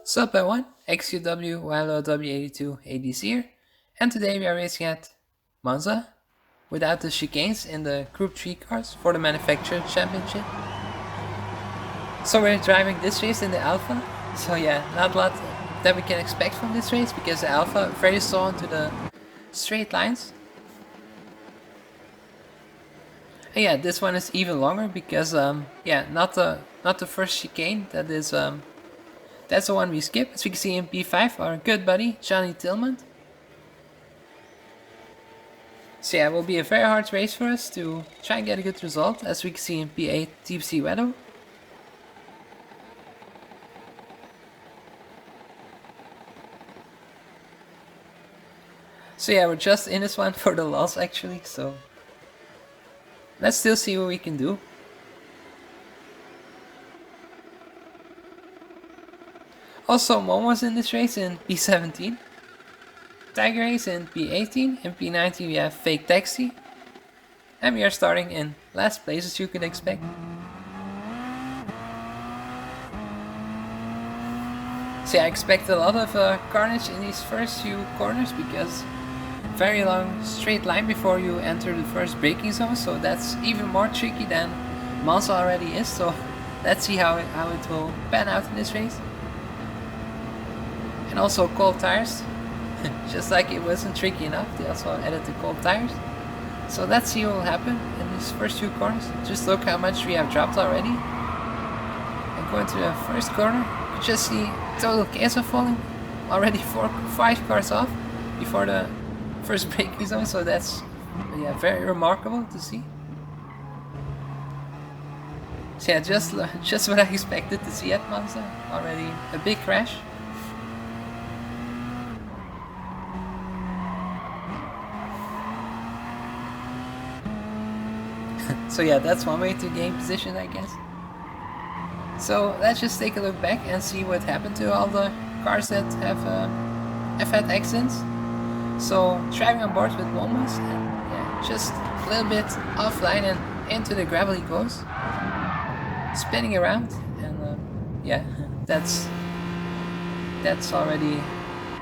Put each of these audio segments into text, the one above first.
Sup everyone, XQW YLOW82 ADC here, and today we are racing at Monza without the chicanes in the Group 3 cars for the Manufacturer Championship. So we're driving this race in the Alpha, so yeah, not a lot that we can expect from this race because the Alpha very slow into the straight lines. And yeah, this one is even longer because not the first chicane, that's the one we skip. As we can see in P5, our good buddy, Johnny Tillman. So yeah, it will be a very hard race for us to try and get a good result, as we can see in P8, Deep Sea Weather. So yeah, we're just in this one for the loss actually, so let's still see what we can do. Also, Mom was in this race in P17. Tiger Ace in P18. In P19 we have Fake Taxi. And we are starting in last place, as you can expect. So yeah, I expect a lot of carnage in these first few corners because very long straight line before you enter the first braking zone, so that's even more tricky than Monza already is. So let's see how it will pan out in this race. And also cold tires, just like it wasn't tricky enough, they also added the cold tires. So let's see what will happen in these first few corners. Just look how much we have dropped already. And going to the first corner, you just see total chaos of falling. Already 5 cars off before the first braking zone, so that's very remarkable to see. So yeah, just what I expected to see at Monza. Already a big crash. So yeah, that's one way to gain position, I guess. So let's just take a look back and see what happened to all the cars that have had accidents. So driving on board with Monza, and yeah, just a little bit offline and into the gravel he goes, spinning around, and yeah, that's already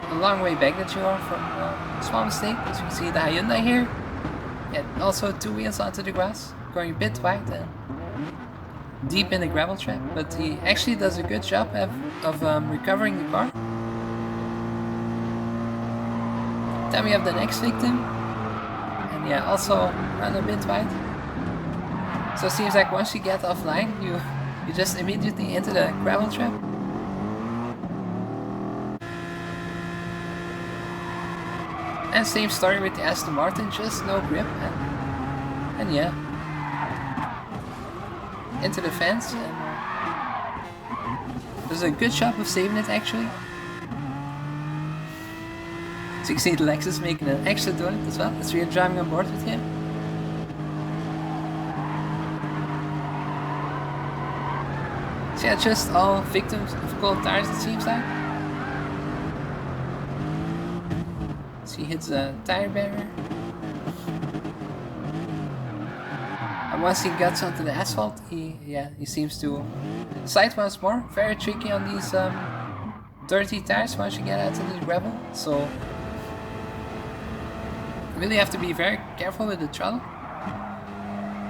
a long way back that you are from a small mistake. As you can see the Hyundai here, yeah, also 2 wheels onto the grass, going a bit wide and deep in the gravel trap, but he actually does a good job of recovering the car. Then we have the next victim, and yeah, also run a bit wide. So it seems like once you get offline, you just immediately into the gravel trap. And same story with the Aston Martin, just no grip, and yeah, into the fence, and does a good job of saving it actually. So you can see the Lexus making an extra donut as well, as we are driving on board with him. So yeah, just all victims of cold tires, it seems like. So he hits a tire barrier. And once he gets onto the asphalt, he seems to slide once more. Very tricky on these dirty tires once you get out into the gravel. So really have to be very careful with the throttle.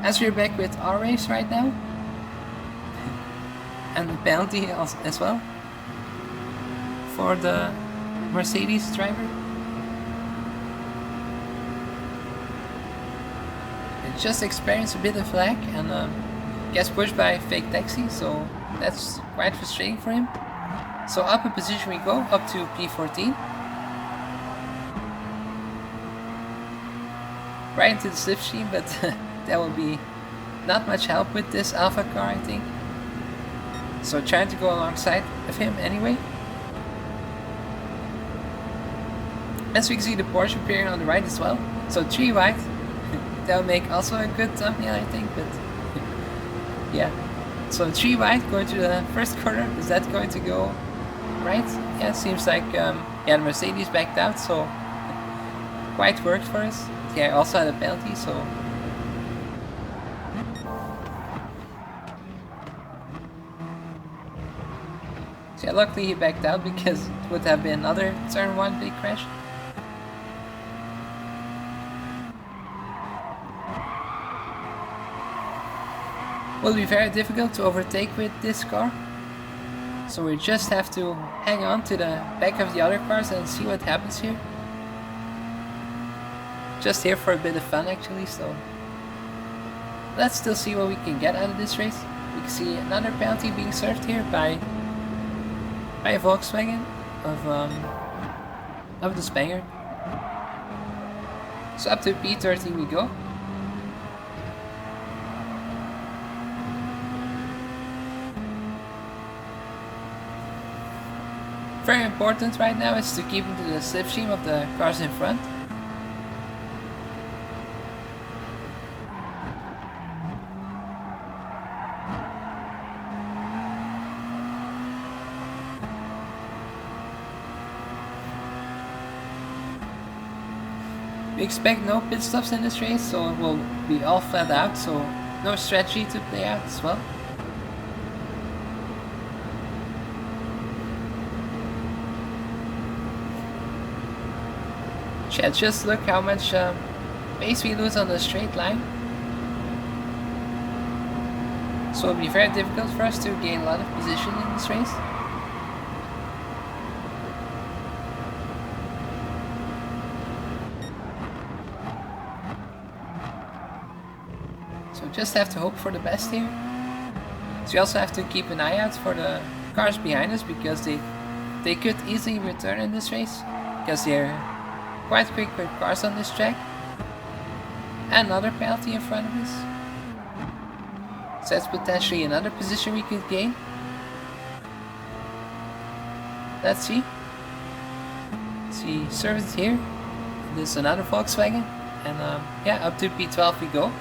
As we're back with our race right now, and the penalty as well for the Mercedes driver. It just experienced a bit of lag and gets pushed by Fake Taxi, so that's quite frustrating for him. So up a position we go, up to P14. Right into the slipstream, but that will be not much help with this Alpha car, I think. So trying to go alongside of him anyway. As we can see the Porsche appearing on the right as well. So 3 wide. That'll make also a good thumbnail, I think, but yeah. So 3 wide going to the first corner. Is that going to go right? Yeah, it seems like the Mercedes backed out, so quite worked for us. Yeah, also had a penalty, so So yeah, luckily he backed out because it would have been another turn 1 big crash. Will be very difficult to overtake with this car. So we just have to hang on to the back of the other cars and see what happens here. Just here for a bit of fun actually, so let's still see what we can get out of this race. We can see another penalty being served here by a Volkswagen of the Spaniard. So up to P13 we go. Very important right now is to keep into the slipstream of the cars in front. We expect no pit stops in this race, so it will be all flat out, so no strategy to play out as well. Yeah, just look how much pace we lose on the straight line. So it'll be very difficult for us to gain a lot of position in this race. So just have to hope for the best here. So we also have to keep an eye out for the cars behind us because they could easily return in this race because they're quite quick with cars on this track. And another penalty in front of us. So that's potentially another position we could gain. Let's see. See, served here. This is another Volkswagen. And yeah, up to P12 we go.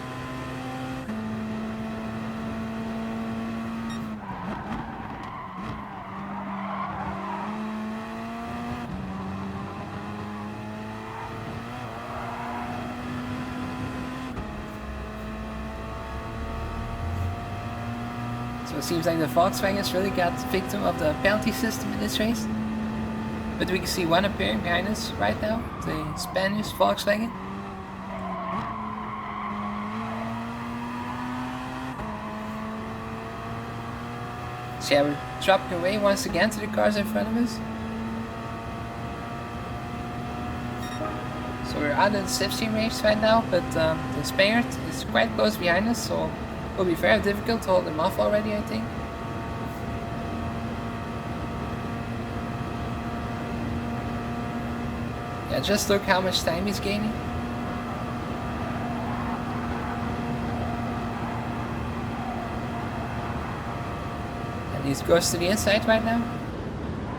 So it seems like the Volkswagens really got victim of the penalty system in this race. But we can see one appearing behind us right now, the Spanish Volkswagen. So yeah, we're dropping away once again to the cars in front of us. So we're out of the slipstream race right now, but the Spaniard is quite close behind us, so it will be very difficult to hold him off already, I think. Yeah, just look how much time he's gaining. And he goes to the inside right now.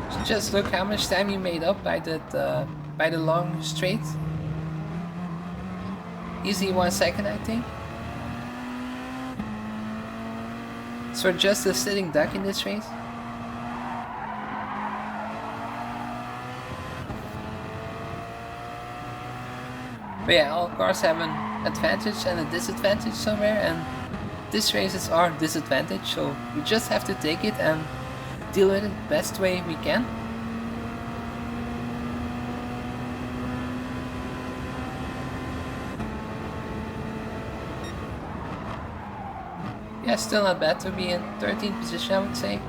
So just look how much time he made up by that by the long straight. Easily 1 second, I think. So just a sitting duck in this race. But yeah, all cars have an advantage and a disadvantage somewhere, and this race is our disadvantage, so we just have to take it and deal with it the best way we can. Yeah, still not bad to be in 13th position, I would say.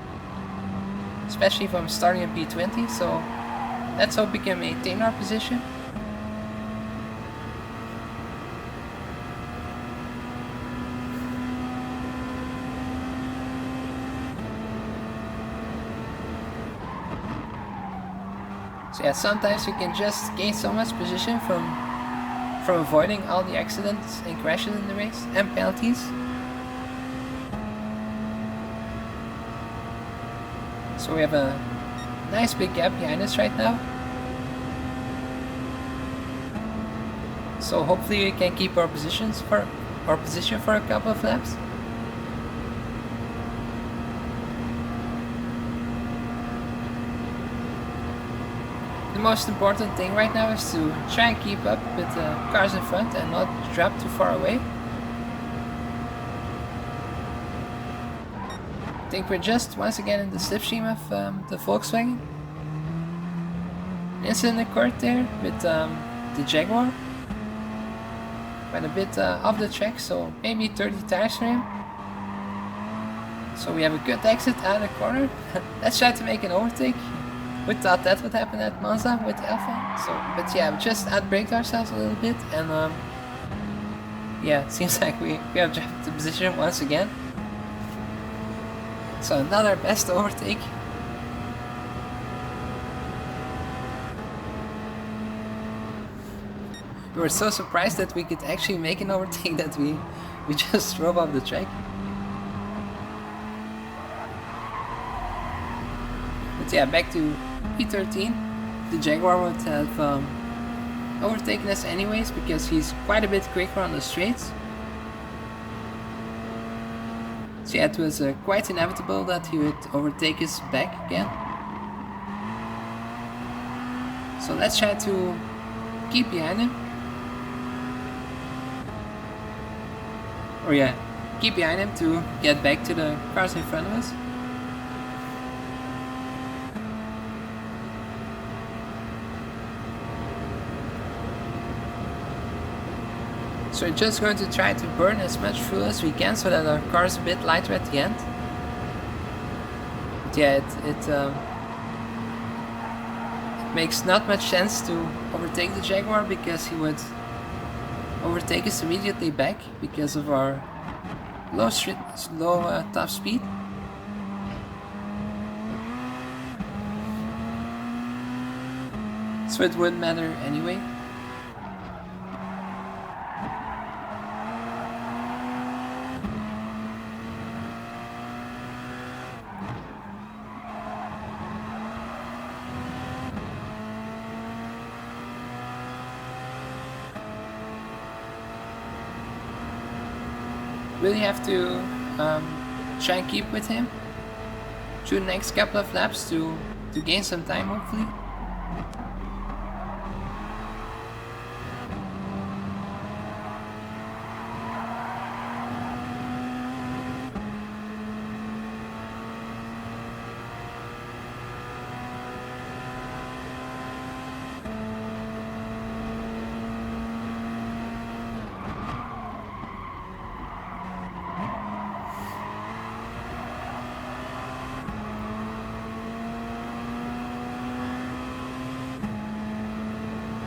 Especially if I'm starting at P20, so let's hope we can maintain our position. So yeah, sometimes we can just gain so much position from avoiding all the accidents and crashes in the race and penalties. So we have a nice big gap behind us right now. So hopefully we can keep our position for a couple of laps. The most important thing right now is to try and keep up with the cars in front and not drop too far away. I think we're just once again in the slipstream of the Volkswagen. Incident occurred there with the Jaguar. Went a bit off the track, so maybe 30 tires for him. So we have a good exit out of the corner. Let's try to make an overtake. We thought that would happen at Monza with the Alpha. So, but yeah, we just outbraked ourselves a little bit, and yeah, it seems like we have dropped the position once again. So another best overtake. We were so surprised that we could actually make an overtake that we just drove off the track. But yeah, back to P13. The Jaguar would have overtaken us anyways because he's quite a bit quicker on the straights. So yeah, it was quite inevitable that he would overtake us back again. So let's try to keep behind him. Or yeah, keep behind him to get back to the cars in front of us. So we're just going to try to burn as much fuel as we can so that our car is a bit lighter at the end. But yeah, it makes not much sense to overtake the Jaguar because he would overtake us immediately back because of our low top speed. So it wouldn't matter anyway. Really have to try and keep with him through the next couple of laps to gain some time, hopefully.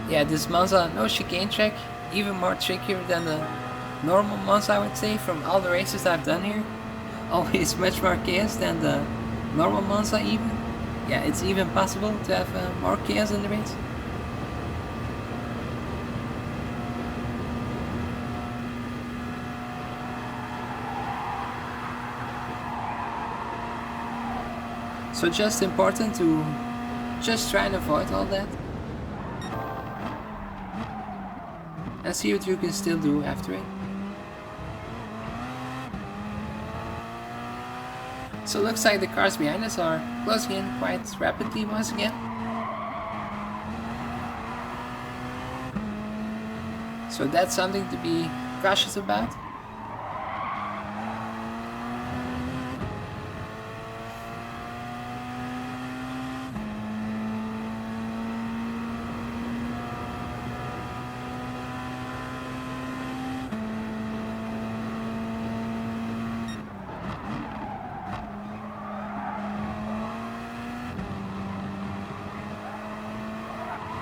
Yeah, this Monza no chicane track, even more trickier than the normal Monza, I would say, from all the races I've done here. Always much more chaos than the normal Monza even. Yeah, it's even possible to have more chaos in the race. So just important to just try and avoid all that. And see what you can still do after it. So it looks like the cars behind us are closing in quite rapidly once again. So that's something to be cautious about.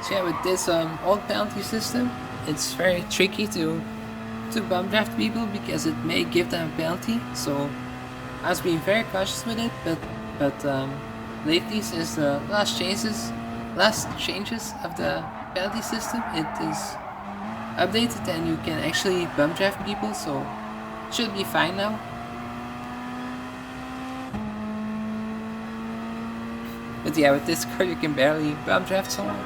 So yeah, with this old penalty system, it's very tricky to bump draft people because it may give them a penalty. So I was being very cautious with it, but lately, since the last changes of the penalty system, it is updated and you can actually bump draft people. So it should be fine now. But yeah, with this car you can barely bump draft someone.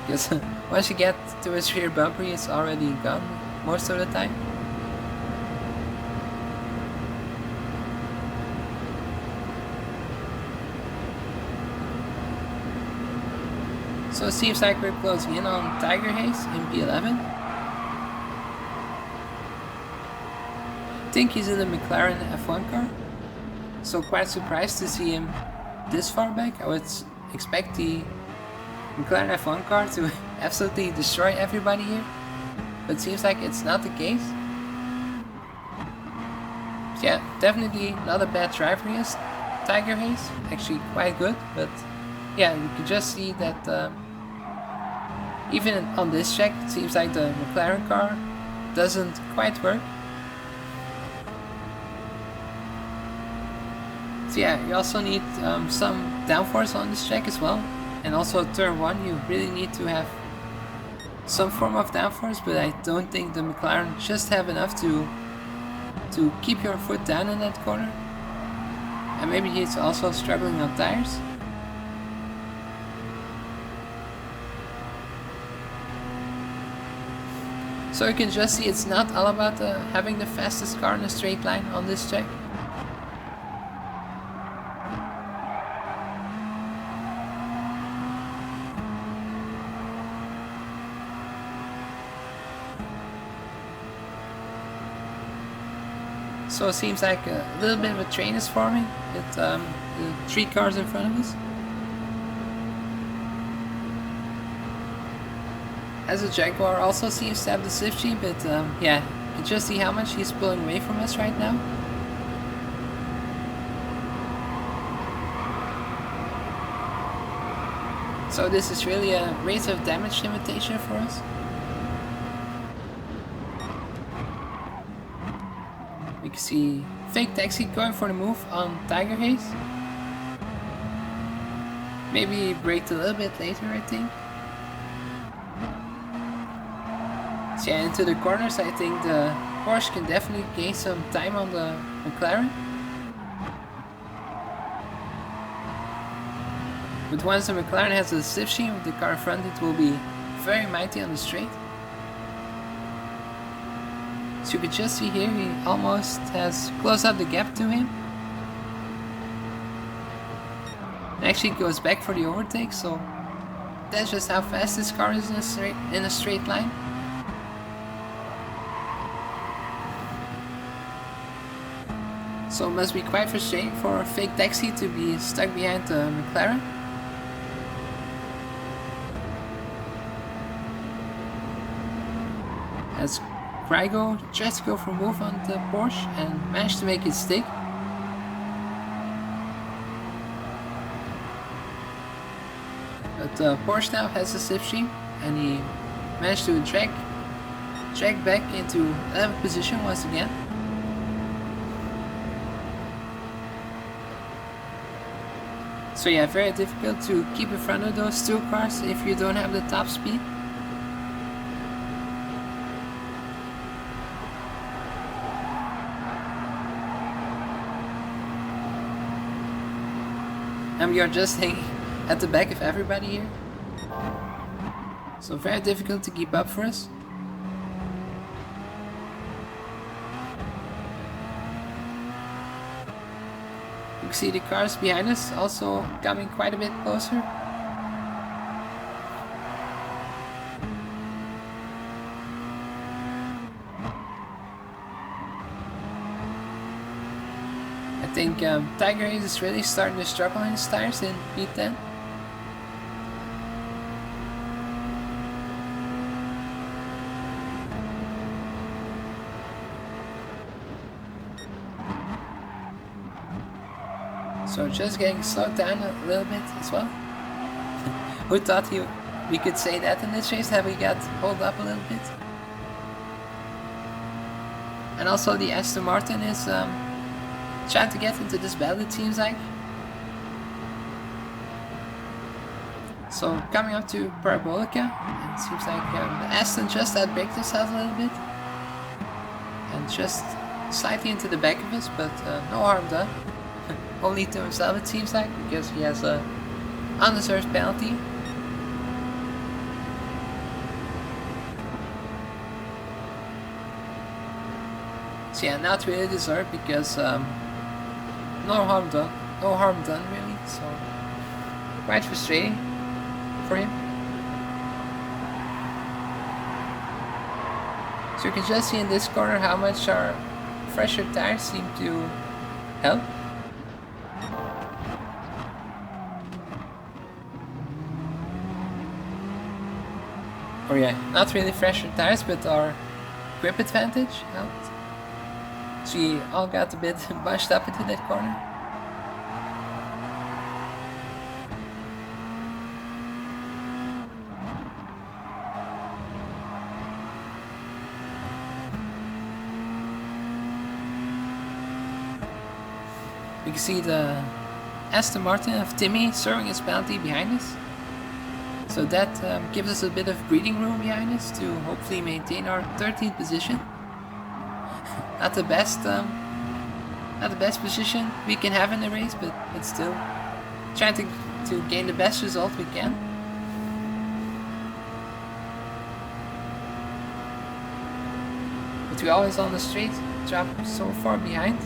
Because once you get to his rear bumper, it's already gone most of the time. So it seems like we're closing in on Tiger Hayes in P11. I think he's in the McLaren F1 car. So quite surprised to see him this far back. I would expect the McLaren F1 car to absolutely destroy everybody here, but seems like it's not the case. So yeah, definitely not a bad driver he is, Tiger Hayes, actually quite good, but yeah, you can just see that even on this track it seems like the McLaren car doesn't quite work. So yeah, you also need some downforce on this track as well, and also turn 1 you really need to have some form of downforce, but I don't think the McLaren just have enough to keep your foot down in that corner, and maybe he's also struggling on tires. So you can just see it's not all about having the fastest car in a straight line on this track. So it seems like a little bit of a train is forming with the 3 cars in front of us. As a Jaguar also seems to have the safety, but yeah, you can just see how much he's pulling away from us right now. So this is really a rate of damage limitation for us. We can see Fake Taxi going for the move on Tiger Hayes. Maybe braked a little bit later, I think. So yeah, into the corners I think the Porsche can definitely gain some time on the McLaren. But once the McLaren has a slipstream with the car in front, it will be very mighty on the straight. So you can just see here he almost has closed up the gap to him. And actually goes back for the overtake, so that's just how fast this car is in a straight line. So it must be quite frustrating for a Fake Taxi to be stuck behind the McLaren. As Gr.3 tries to go for a move on the Porsche and managed to make it stick. But Porsche now has a slipstream and he managed to drag back into 11th position once again. So yeah, very difficult to keep in front of those 2 cars if you don't have the top speed. And we are just hanging at the back of everybody here. So very difficult to keep up for us. You can see the cars behind us also coming quite a bit closer. I think Tiger Hayes is really starting to struggle in his tires in P10. So just getting slowed down a little bit as well. Who thought we could say that in this race, that we got pulled up a little bit. And also the Aston Martin is trying to get into this battle, it seems like. So coming up to Parabolica, it seems like the Aston just outbraked himself a little bit. And just slightly into the back of us, but no harm done. Only to himself it seems like, because he has a undeserved penalty. So yeah, not really deserved, because no harm done really, so quite frustrating for him. So you can just see in this corner how much our fresher tires seem to help. or yeah, not really fresher tires, but our grip advantage helped. So we all got a bit bunched up into that corner. We can see the Aston Martin of Timmy serving his penalty behind us. So that gives us a bit of breathing room behind us to hopefully maintain our 13th position. Not the best position we can have in the race, but still trying to gain the best result we can. But we always on the straight drop so far behind.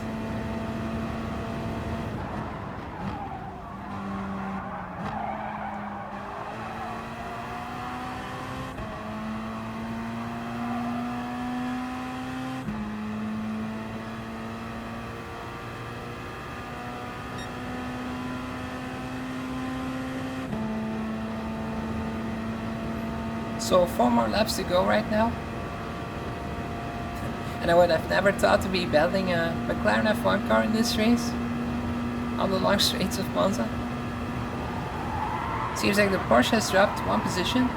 So 4 more laps to go right now. And I would have never thought to be battling a McLaren F1 car in this race on the long straights of Monza. Seems like the Porsche has dropped 1 position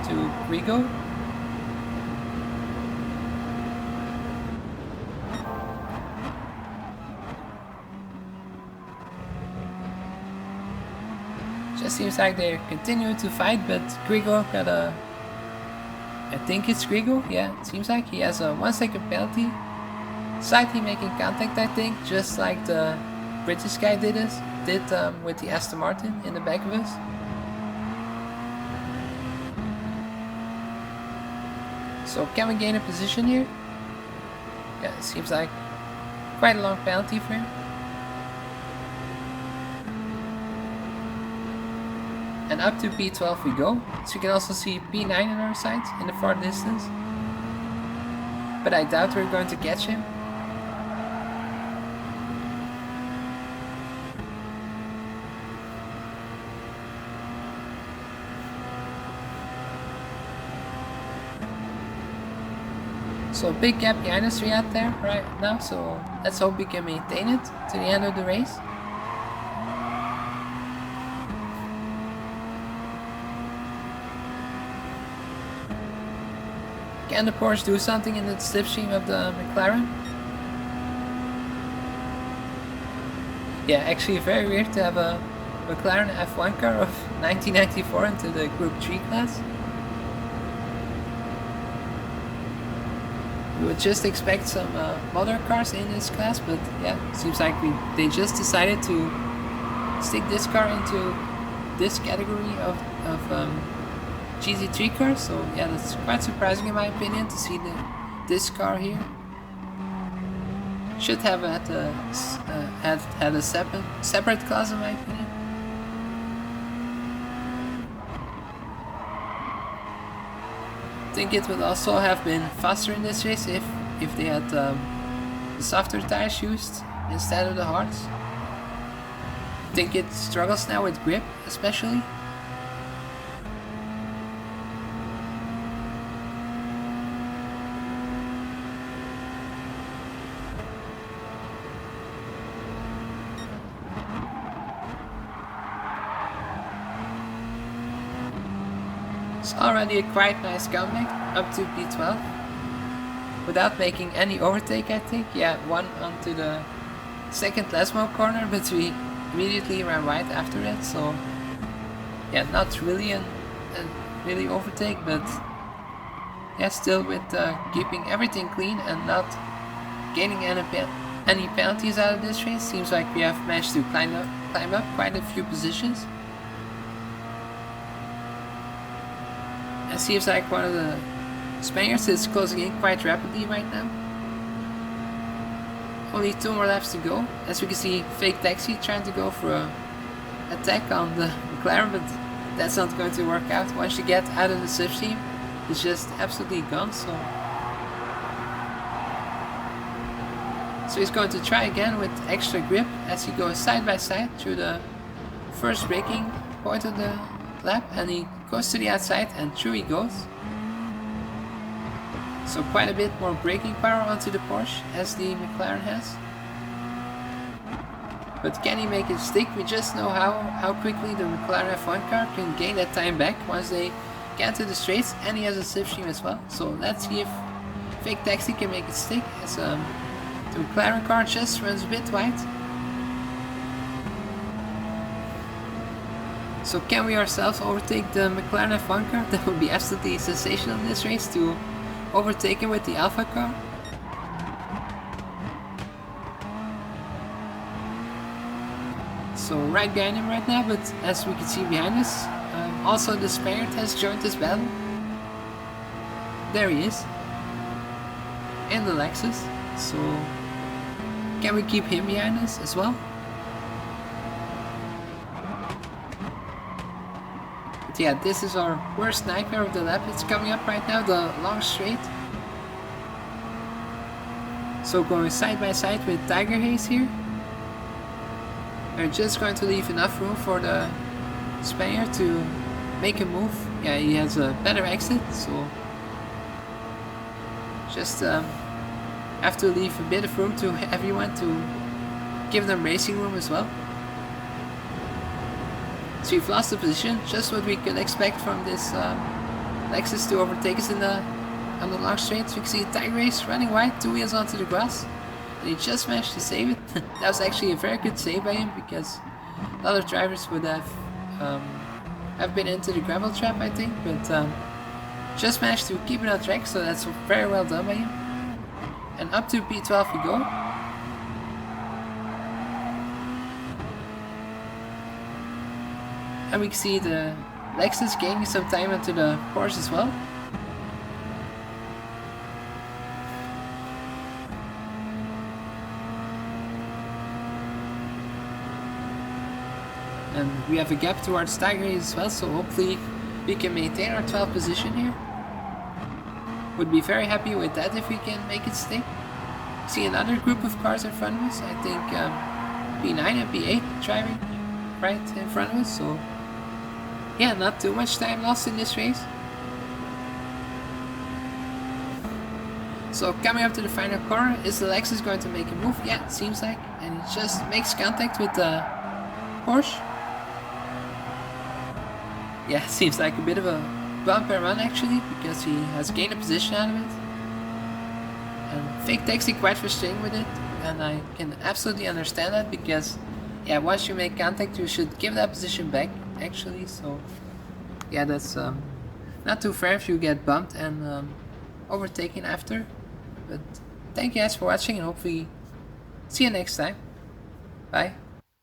to Gr.3. Just seems like they're continuing to fight, but Gr.3 got a... I think it's Gr.3, yeah, it seems like he has a 1 second penalty. Slightly making contact, I think, just like the British guy did with the Aston Martin in the back of us. So can we gain a position here? Yeah, it seems like quite a long penalty for him. And up to P12 we go, so you can also see P9 on our side in the far distance. But I doubt we're going to catch him. So a big gap behind us out there right now, so let's hope we can maintain it to the end of the race. Can the Porsche do something in the slipstream of the McLaren? Yeah, actually very weird to have a McLaren F1 car of 1994 into the Gr.3 class. We would just expect some modern cars in this class, but yeah, seems like they just decided to stick this car into this category of Gr.3 cars. So yeah, that's quite surprising in my opinion to see this car here. Should have had a separate class in my opinion. I think it would also have been faster in this race if they had the softer tires used instead of the hards. I think it struggles now with grip especially. It's already a quite nice comeback up to P12 without making any overtake, I think. Yeah, one onto the second Lesmo corner, but we immediately ran wide after that, so yeah, not really a really overtake, but yeah, still with keeping everything clean and not gaining any penalties out of this race. Seems like we have managed to climb up quite a few positions. It seems like one of the Spaniards is closing in quite rapidly right now. Only 2 more laps to go. As we can see, Fake Taxi trying to go for an attack on the McLaren, but that's not going to work out. Once you get out of the slipstream, it's just absolutely gone. So he's going to try again with extra grip as he goes side by side through the first braking point of the lap, and he goes to the outside and through he goes. So quite a bit more braking power onto the Porsche as the McLaren has. But can he make it stick? We just know how quickly the McLaren F1 car can gain that time back once they get to the straights, and he has a slipstream as well. So let's see if Fake Taxi can make it stick, as the McLaren car just runs a bit wide. So can we ourselves overtake the McLaren F1 car? That would be absolutely sensational in this race, to overtake him with the Alpha car. So right behind him right now, but as we can see behind us, also the Spaniard has joined this battle. There he is, in the Lexus. So can we keep him behind us as well? But yeah, this is our worst nightmare of the lap. It's coming up right now, the long straight. So going side by side with Tiger Haze here. They're just going to leave enough room for the Spaniard to make a move. Yeah, he has a better exit, so just have to leave a bit of room to everyone to give them racing room as well. So we've lost the position, just what we could expect from this Lexus to overtake us on the long straight. So you can see Tiger Race running wide, 2 wheels onto the grass. And he just managed to save it. That was actually a very good save by him, because a lot of drivers would have been into the gravel trap, I think. But just managed to keep it on track, so that's very well done by him. And up to P12 we go. And we can see the Lexus gaining some time onto the Porsche as well. And we have a gap towards Tiger as well, so hopefully we can maintain our 12th position here. Would be very happy with that if we can make it stick. See another group of cars in front of us. I think P9 and P8 driving right in front of us. So yeah, not too much time lost in this race. So coming up to the final corner, is the Lexus going to make a move? Yeah, it seems like. And it just makes contact with the Porsche. Yeah, it seems like a bit of a bump and run actually, because he has gained a position out of it. And Fake Taxi quite frustrating with it, and I can absolutely understand that, because yeah, once you make contact you should give that position back actually. So yeah, that's not too fair if you get bumped and overtaken after. But thank you guys for watching, and hopefully see you next time. Bye.